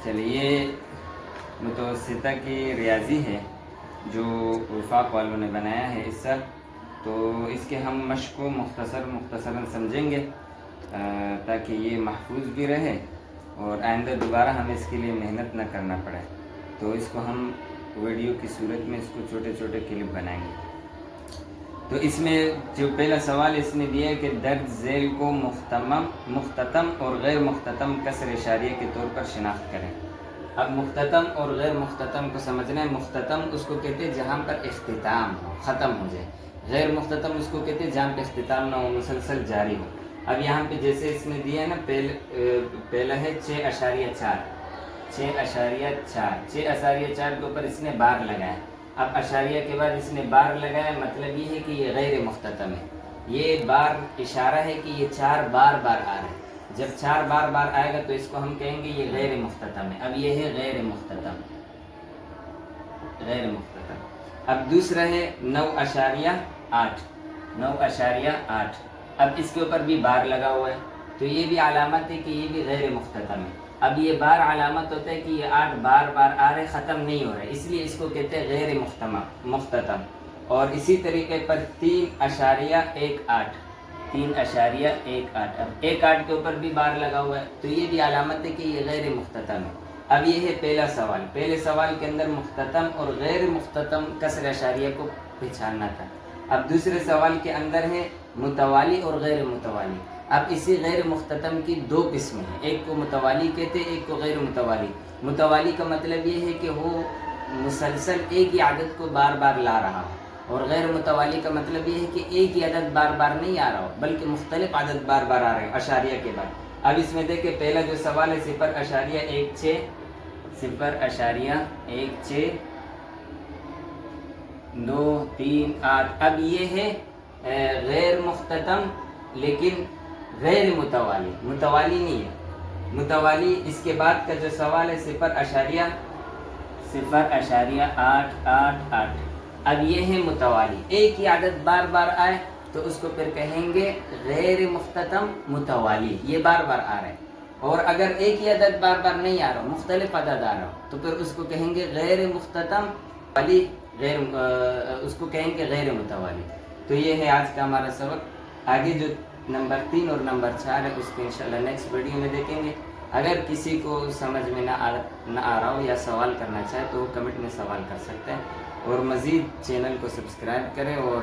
چلیے متوسطہ کی ریاضی ہے جو وفاق والوں نے بنایا ہے اس سال، تو اس کے ہم مشق کو مختصراً سمجھیں گے تاکہ یہ محفوظ بھی رہے اور آئندہ دوبارہ ہمیں اس کے لیے محنت نہ کرنا پڑے۔ تو اس کو ہم ویڈیو کی صورت میں اس کو چھوٹے چھوٹے کلپ بنائیں گے۔ تو اس میں جو پہلا سوال اس نے دیا ہے کہ درج ذیل کو مختتم اور غیر مختتم کسر اشاریہ کے طور پر شناخت کریں۔ اب مختتم اور غیر مختتم کو سمجھنا ہے۔ مختتم اس کو کہتے ہیں جہاں پر اختتام ہو، ختم ہو جائے۔ غیر مختتم اس کو کہتے ہیں جہاں پہ اختتام نہ ہو، مسلسل جاری ہو۔ اب یہاں پہ جیسے اس نے دیا ہے نا، پہلا ہے 6.4، 6.4، 6.4 کے اوپر اس نے بار لگایا۔ اب اشاریہ کے بعد اس نے بار لگایا، مطلب یہ ہے کہ یہ غیر مختتم ہے۔ یہ بار اشارہ ہے کہ یہ 4 بار آ رہا ہے۔ جب 4 بار آئے گا تو اس کو ہم کہیں گے یہ غیر مختتم ہے۔ اب یہ ہے غیر مختتم۔ اب دوسرا ہے 9.8، 9.8۔ اب اس کے اوپر بھی بار لگا ہوا ہے، تو یہ بھی علامت ہے کہ یہ بھی غیر مختتم ہے۔ اب یہ بار علامت ہوتا ہے کہ یہ 8 بار آ رہے، ختم نہیں ہو رہے، اس لیے اس کو کہتے ہیں غیر مختتم۔ اور اسی طریقے پر 3.18، 3.18۔ اب 1.8 کے اوپر بھی بار لگا ہوا ہے، تو یہ بھی علامت ہے کہ یہ غیر مختتم ہے۔ اب یہ ہے پہلا سوال۔ پہلے سوال کے اندر مختتم اور غیر مختتم کسر اشاریہ کو پہچاننا تھا۔ اب دوسرے سوال کے اندر ہے متوالی اور غیر متوالی۔ اب اسی غیر مختتم کی 2 قسمیں ہیں، ایک کو متوالی کہتے ہیں، ایک کو غیر متوالی۔ متوالی کا مطلب یہ ہے کہ وہ مسلسل ایک ہی عدد کو بار لا رہا ہو، اور غیر متوالی کا مطلب یہ ہے کہ ایک ہی عدد بار نہیں آ رہا ہو، بلکہ مختلف عدد بار آ رہے ہیں اشاریہ کے بعد۔ اب اس میں دیکھیں پہلا جو سوال ہے 0.16، 0.16، 2، 3، 8۔ اب یہ ہے غیر مختتم لیکن غیر متوالی، متوالی نہیں ہے۔ متوالی اس کے بعد کا جو سوال ہے 0.888۔ اب یہ ہے متوالی، ایک ہی عدد بار آئے تو اس کو پھر کہیں گے غیر مختتم متوالی، یہ بار آ رہے ہیں۔ اور اگر ایک ہی عدد بار نہیں آ رہا، مختلف عدد آ رہا تو پھر اس کو کہیں گے غیر مختتم والی، اس کو کہیں گے غیر متوالی۔ تو یہ ہے آج کا ہمارا سبق۔ آگے جو نمبر 3 اور نمبر 4 ہے اس کو انشاءاللہ نیکسٹ ویڈیو میں دیکھیں گے۔ اگر کسی کو سمجھ میں نہ آ رہا ہو یا سوال کرنا چاہے تو وہ کمنٹ میں سوال کر سکتے ہیں، اور مزید چینل کو سبسکرائب کریں اور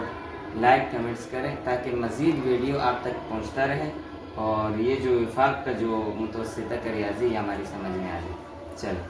لائک کمنٹس کریں تاکہ مزید ویڈیو آپ تک پہنچتا رہے، اور یہ جو وفاق کا جو متوسطہ کا ریاضی ہے ہماری سمجھ میں آ جائے۔ چلو۔